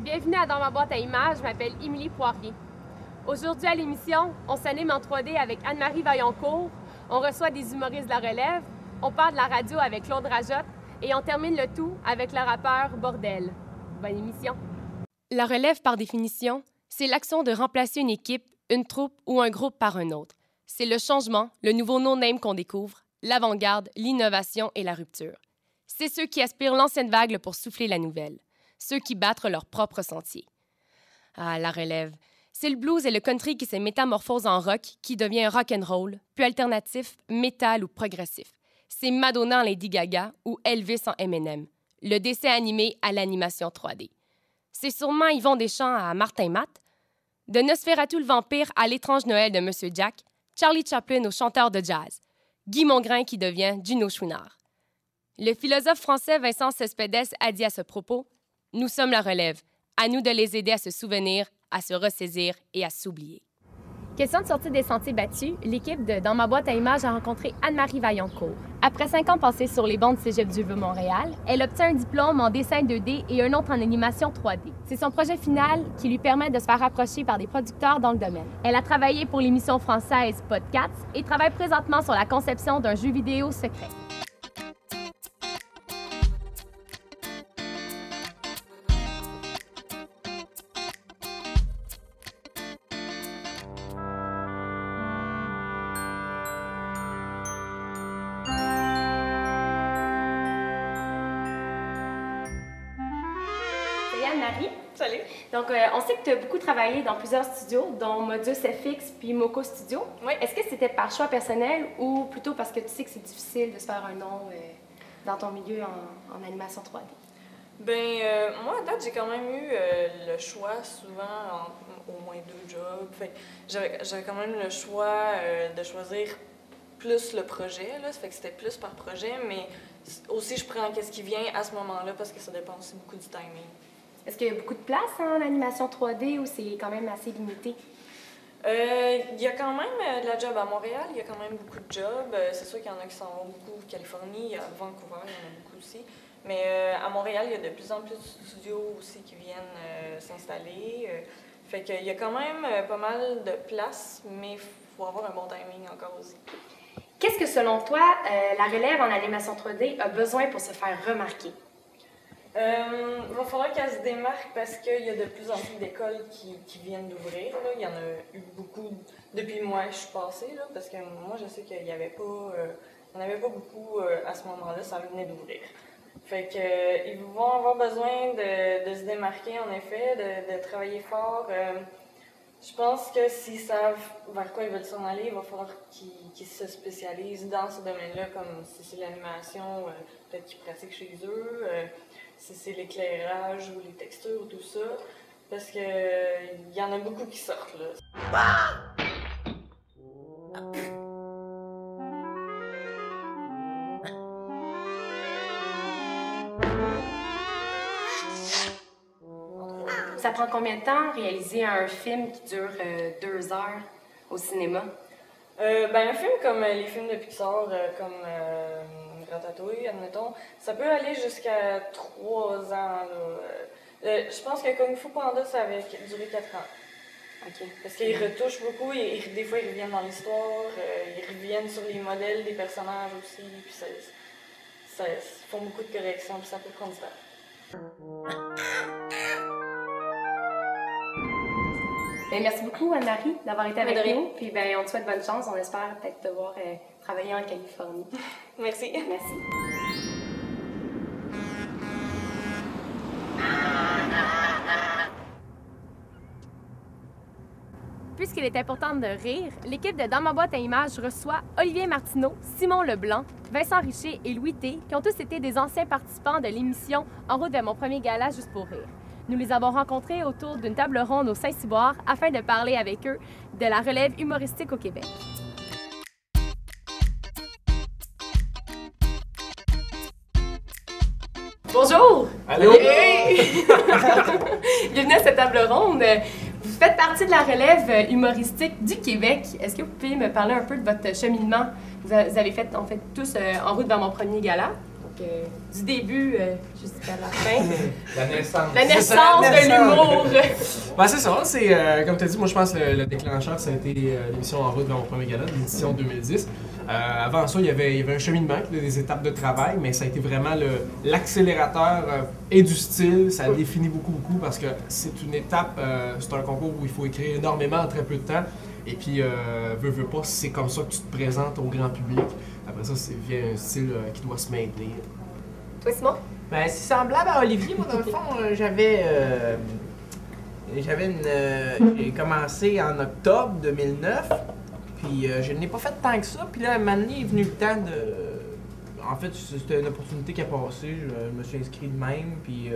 Bienvenue à Dans ma boîte à images, je m'appelle Émilie Poirier. Aujourd'hui à l'émission, on s'anime en 3D avec Anne-Marie Vaillancourt, on reçoit des humoristes de la relève, on parle de la radio avec Claude Rajotte et on termine le tout avec le rappeur Bordel. Bonne émission! La relève, par définition, c'est l'action de remplacer une équipe, une troupe ou un groupe par un autre. C'est le changement, le nouveau no-name qu'on découvre, l'avant-garde, l'innovation et la rupture. C'est ceux qui aspirent l'ancienne vague pour souffler la nouvelle. Ceux qui battent leur propre sentier. Ah, la relève. C'est le blues et le country qui se métamorphosent en rock, qui devient rock and roll, puis alternatif, métal ou progressif. C'est Madonna en Lady Gaga ou Elvis en Eminem. Le dessin animé à l'animation 3D. C'est sûrement Yvon Deschamps à Martin Matt. De Nosferatu le vampire à l'étrange Noël de Monsieur Jack, Charlie Chaplin au chanteur de jazz, Guy Mongrain qui devient Gino Chouinard. Le philosophe français Vincent Cespedes a dit à ce propos: « Nous sommes la relève. À nous de les aider à se souvenir, à se ressaisir et à s'oublier. » Question de sortie des sentiers battus, l'équipe de Dans ma boîte à images a rencontré Anne-Marie Vaillancourt. Après 5 ans passés sur les bancs du Cégep du Vieux-Montréal, elle obtient un diplôme en dessin 2D et un autre en animation 3D. C'est son projet final qui lui permet de se faire approcher par des producteurs dans le domaine. Elle a travaillé pour l'émission française Podcasts et travaille présentement sur la conception d'un jeu vidéo secret. Anne-Marie. Salut. Donc, on sait que tu as beaucoup travaillé dans plusieurs studios, dont Modus FX puis Moco Studio. Oui. Est-ce que c'était par choix personnel ou plutôt parce que tu sais que c'est difficile de se faire un nom dans ton milieu en animation 3D? Moi, à date, j'ai quand même eu le choix, souvent, au moins 2 jobs. J'avais quand même le choix de choisir plus le projet, là. Ça fait que c'était plus par projet, mais aussi je prends qu'est-ce qui vient à ce moment-là parce que ça dépend aussi beaucoup du timing. Est-ce qu'il y a beaucoup de place en animation 3D ou c'est quand même assez limité? Il y a quand même de la job à Montréal, il y a quand même beaucoup de jobs. C'est sûr qu'il y en a qui s'en vont beaucoup en Californie, à Vancouver, il y en a beaucoup aussi. Mais à Montréal, il y a de plus en plus de studios aussi qui viennent s'installer. Fait qu'il y a quand même pas mal de place, mais il faut avoir un bon timing encore aussi. Qu'est-ce que, selon toi, la relève en animation 3D a besoin pour se faire remarquer? Il va falloir qu'elle se démarque parce qu'il y a de plus en plus d'écoles qui viennent d'ouvrir. Là. Il y en a eu beaucoup depuis moi je suis passée, là, parce que moi je sais qu'il n'y avait pas, on avait pas beaucoup à ce moment-là, ça venait d'ouvrir. Fait que ils vont avoir besoin de se démarquer en effet, de travailler fort. Je pense que s'ils savent vers quoi ils veulent s'en aller, il va falloir qu'ils se spécialisent dans ce domaine-là, comme si c'est l'animation, peut-être qu'ils pratiquent chez eux, si c'est l'éclairage ou les textures, tout ça, parce que il y en a beaucoup qui sortent, là. Ça prend combien de temps réaliser un film qui dure 2 heures au cinéma? Un film comme les films de Pixar, comme Ratatouille, admettons, ça peut aller jusqu'à 3 ans. Je pense que Kung Fu Panda, ça avait duré 4 ans. OK. Parce qu'ils retouchent beaucoup, des fois ils reviennent dans l'histoire, ils reviennent sur les modèles des personnages aussi, puis ça font beaucoup de corrections, puis ça peut prendre du temps. Merci beaucoup, Anne-Marie, d'avoir été avec nous. Puis on te souhaite bonne chance. On espère peut-être te voir travailler en Californie. Merci. Merci. Puisqu'il est important de rire, l'équipe de Dans ma boîte à images reçoit Olivier Martineau, Simon Leblanc, Vincent Richer et Louis T, qui ont tous été des anciens participants de l'émission En route vers mon premier gala juste pour rire. Nous les avons rencontrés autour d'une table ronde au Saint-Cyboire afin de parler avec eux de la relève humoristique au Québec. Bonjour! Allô! Hey! Bienvenue à cette table ronde. Vous faites partie de la relève humoristique du Québec. Est-ce que vous pouvez me parler un peu de votre cheminement? Vous avez fait, en fait, tous En route vers mon premier gala. du début jusqu'à la fin. La naissance. La naissance de l'humour. Ben, c'est ça, c'est comme tu as dit, moi je pense que le déclencheur ça a été l'émission En route vers mon premier gala, l'édition 2010. Avant ça, il y avait un cheminement, des étapes de travail, mais ça a été vraiment l'accélérateur et du style. Ça définit beaucoup parce que c'est une étape, c'est un concours où il faut écrire énormément en très peu de temps. Et puis, veux pas, c'est comme ça que tu te présentes au grand public. Après ça, c'est via un style qui doit se maintenir. Toi, Simon? Ben, c'est semblable à Olivier. Moi, dans le fond, j'ai commencé en octobre 2009. Puis je n'ai pas fait tant que ça. Puis là, à un moment donné, est venu le temps de... En fait, c'était une opportunité qui a passé. Je me suis inscrit de même. Puis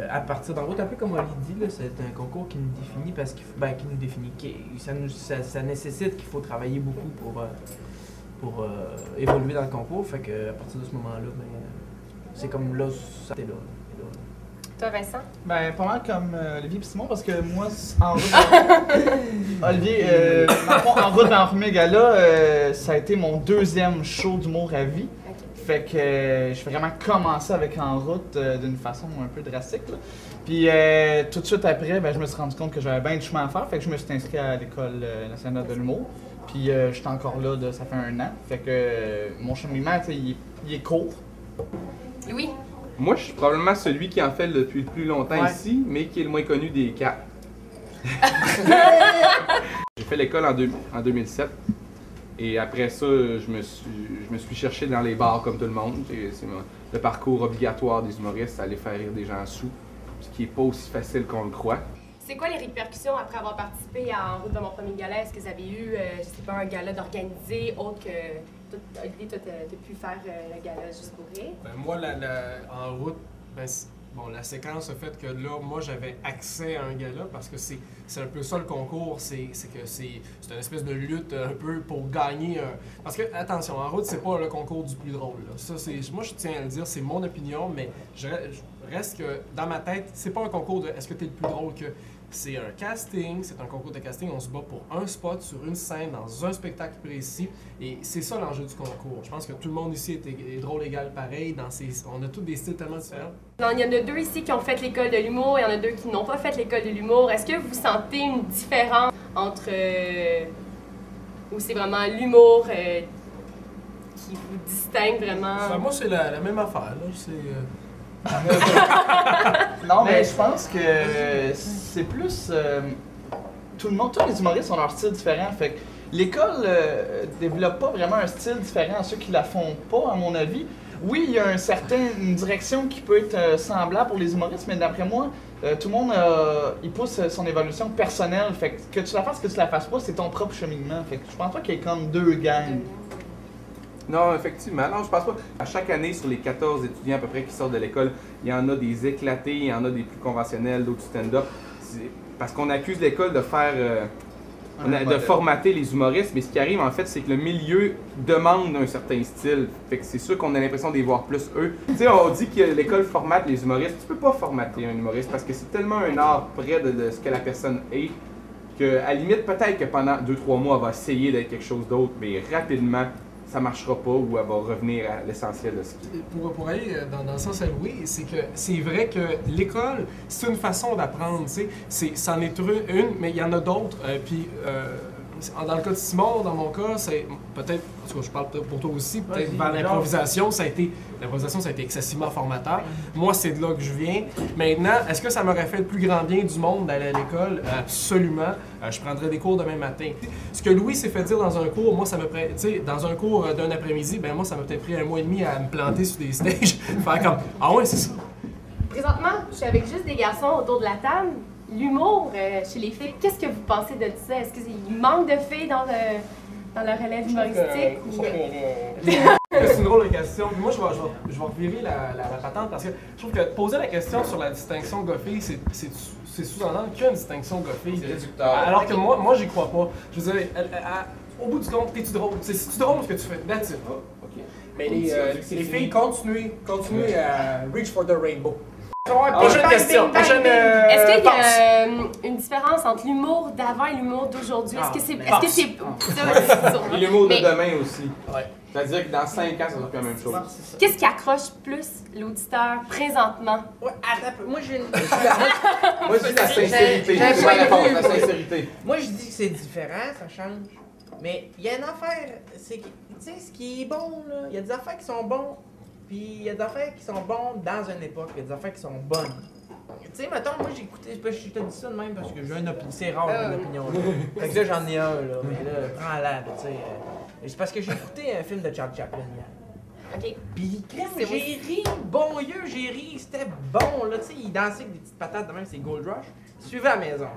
à partir d'en route, un peu comme Olivier dit, là, c'est un concours qui nous définit parce qu'il faut... qui nous définit. Ça nécessite qu'il faut travailler beaucoup pour évoluer dans le concours. Fait que à partir de ce moment-là, c'est comme là, ça était là. Toi, Vincent? Ben, pas mal comme Olivier et Simon, parce que moi, en route Olivier, en route dans le premier gala, ça a été mon deuxième show d'humour à vie. Okay. Fait que j'ai vraiment commencé avec En route d'une façon un peu drastique. Là. Puis tout de suite après, ben, je me suis rendu compte que j'avais bien du chemin à faire. Fait que je me suis inscrit à l'École nationale de l'humour. Puis j'étais encore là, ça fait 1 an. Fait que mon cheminement, il est court. Louis? Moi, je suis probablement celui qui en fait depuis le plus longtemps ici, mais qui est le moins connu des 4. J'ai fait l'école en 2007. Et après ça, je me suis cherché dans les bars comme tout le monde. C'est le parcours obligatoire des humoristes, aller faire rire des gens sous, ce qui n'est pas aussi facile qu'on le croit. C'est quoi les répercussions après avoir participé à En route de mon premier gala? Est-ce que vous avez eu, je sais pas, un gala d'organiser autre que... Olivier, toi, t'as pu faire le gala juste pour rire? Ben, moi, En route, ben, bon, la séquence a fait que là, moi, j'avais accès à un gala parce que c'est un peu ça le concours, c'est une espèce de lutte un peu pour gagner un... Parce que, attention, En route, c'est pas le concours du plus drôle. Là. Ça, moi, je tiens à le dire, c'est mon opinion, mais je reste que, dans ma tête, c'est pas un concours de est-ce que t'es le plus drôle que... C'est un casting, c'est un concours de casting, on se bat pour un spot sur une scène dans un spectacle précis et c'est ça l'enjeu du concours. Je pense que tout le monde ici est drôle égal pareil, on a tous des styles tellement différents. Non, il y en a 2 ici qui ont fait l'école de l'humour, il y en a 2 qui n'ont pas fait l'école de l'humour. Est-ce que vous sentez une différence entre ou c'est vraiment l'humour qui vous distingue vraiment? Enfin, moi, c'est la même affaire, là. Non, mais je pense que c'est plus... tous les humoristes ont leur style différent. Fait que l'école développe pas vraiment un style différent à ceux qui la font pas, à mon avis. Oui, il y a une direction qui peut être semblable pour les humoristes, mais d'après moi, tout le monde il pousse son évolution personnelle. Fait que tu la fasses, que tu la fasses pas, c'est ton propre cheminement. Fait que je pense pas qu'il y ait comme 2 gangs. Non, effectivement. Non, je pense pas. À chaque année, sur les 14 étudiants à peu près qui sortent de l'école, il y en a des éclatés, il y en a des plus conventionnels, d'autres stand-up. Parce qu'on accuse l'école de faire... de formater les humoristes, mais ce qui arrive en fait, c'est que le milieu demande un certain style. Fait que c'est sûr qu'on a l'impression d'y voir plus eux. Tu sais, on dit que l'école formate les humoristes. Tu peux pas formater un humoriste parce que c'est tellement un art près de ce que la personne est que, à la limite, peut-être que pendant 2-3 mois, elle va essayer d'être quelque chose d'autre, mais rapidement, ça marchera pas ou elle va revenir à l'essentiel de ce qui est. Pour aller dans le sens à Louis, c'est que c'est vrai que l'école, c'est une façon d'apprendre, tu sais. C'en est une, mais il y en a d'autres. Dans le cas de Simon, dans mon cas, c'est peut-être, en tout cas, je parle pour toi aussi, peut-être vers l'improvisation, ça a été excessivement formateur. Moi, c'est de là que je viens. Maintenant, est-ce que ça m'aurait fait le plus grand bien du monde d'aller à l'école? Absolument. Je prendrais des cours demain matin. Ce que Louis s'est fait dire dans un cours, moi, ça me prend, tu sais, dans un cours d'un après-midi, ben moi, ça m'a peut-être pris 1 mois et demi à me planter sur des stages, faire comme, ah ouais, c'est ça. Présentement, je suis avec juste des garçons autour de la table. L'humour chez les filles, qu'est-ce que vous pensez de ça? Est-ce qu'il manque de filles dans le relève humoristique? C'est une drôle de question. Moi, je vais revirer la patente parce que je trouve que poser la question sur la distinction gars-fille, c'est sous-entendre qu'il y a une distinction gars-fille. Alors que moi, j'y crois pas. Je veux dire, au bout du compte, t'es-tu drôle? C'est-tu drôle ce que tu fais? That's it. Mais les filles, continuez à reach for the rainbow. Prochaine question. Prochaine. Est-ce qu'il y passe. a une différence entre l'humour d'avant et l'humour d'aujourd'hui? Est-ce que c'est. passe. Est-ce que c'est. Et l'humour de Mais- demain aussi. Ouais. C'est-à-dire que dans 5 ans, ça sera plus la même chose. Qu'est-ce qui accroche plus l'auditeur présentement? Ouais, attends, moi j'ai une. Moi, je dis la sincérité. J'ai C'est pas ma réponse, vu, la moi. sincérité. Moi, je dis que c'est différent, ça change. Mais il y a une affaire, c'est que, tu sais, ce qui est bon, là, il y a des affaires qui sont bonnes, puis il y a des affaires qui sont bonnes dans une époque, il y a des affaires qui sont bonnes. Tu sais, mettons, moi j'ai écouté, je te dis ça de même parce que j'ai une opinion, c'est rare une opinion. Là. Fait que là, j'en ai un, là, mais là, prends-la, tu sais. C'est parce que j'ai écouté un film de Charles Chaplin hier. OK. Pis C'est j'ai ri, bon yeux, j'ai ri, c'était bon, là, tu sais, il dansait avec des petites patates, de même, c'est Gold Rush. Suivez à la maison.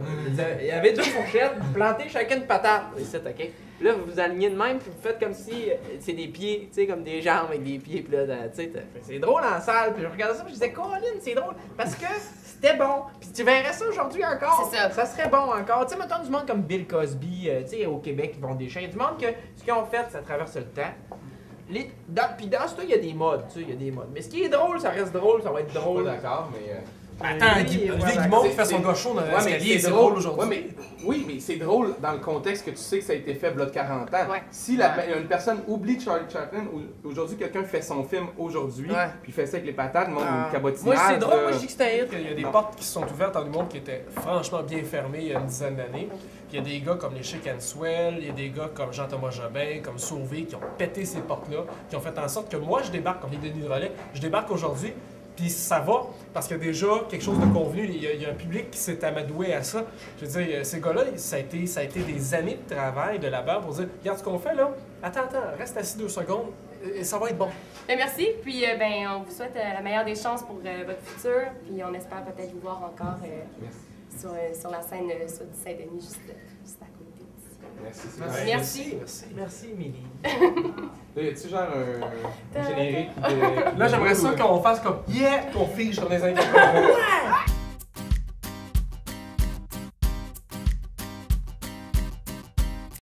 Il y avait 2 fourchettes, vous plantez chacun une patate. Ici, OK? Puis là, vous vous alignez de même, puis vous faites comme si c'est des pieds, tu sais, comme des jambes avec des pieds, puis là, tu sais, c'est drôle en salle. Puis je regardais ça, puis je disais, Colin, c'est drôle, parce que c'était bon. Puis tu verrais ça aujourd'hui encore. C'est ça. Ça serait bon encore. Tu sais, mettons du monde comme Bill Cosby, tu sais, au Québec, ils vont des chiens. Du monde que ce qu'ils ont fait, ça traverse le temps. Puis dans ça, il y a des modes, tu sais, il y a des modes. Mais ce qui est drôle, ça reste drôle, ça va être Je suis drôle. pas d'accord, mais. Attends, Olivier Guimond qui fait son gars chaud dans l'escalier, c'est drôle aujourd'hui. Ouais, mais, oui, mais c'est drôle dans le contexte que tu sais que ça a été fait il y a 40 ans. Ouais. Si une personne oublie Charlie Chaplin, ou aujourd'hui quelqu'un fait son film aujourd'hui, Ouais. puis fait ça avec les patates, le monde une cabotinade. Moi, c'est drôle, moi, je dis que c'était un hit. Il y a des portes qui se sont ouvertes en humour qui étaient franchement bien fermées il y a une dizaine d'années. Puis il y a des gars comme les Chic and Swell, il y a des gars comme Jean-Thomas Jobin, comme Sauvé, qui ont pété ces portes-là, qui ont fait en sorte que moi, je débarque comme les Denis de Relais, je débarque aujourd'hui, puis ça va, parce qu'il y a déjà quelque chose de convenu, il y a un public qui s'est amadoué à ça. Je veux dire, ces gars-là, ça a été des années de travail, de labeur pour dire, regarde ce qu'on fait là, attends, reste assis 2 secondes, et ça va être bon. Ben, merci. Puis, on vous souhaite la meilleure des chances pour votre futur. Puis, on espère peut-être vous voir encore sur la scène sur du Saint-Denis, juste à côté. Merci. Merci. Merci, Émilie. Là, y a-tu genre un générique de. Là, j'aimerais ça qu'on fasse comme, yeah, qu'on fige sur les interviews.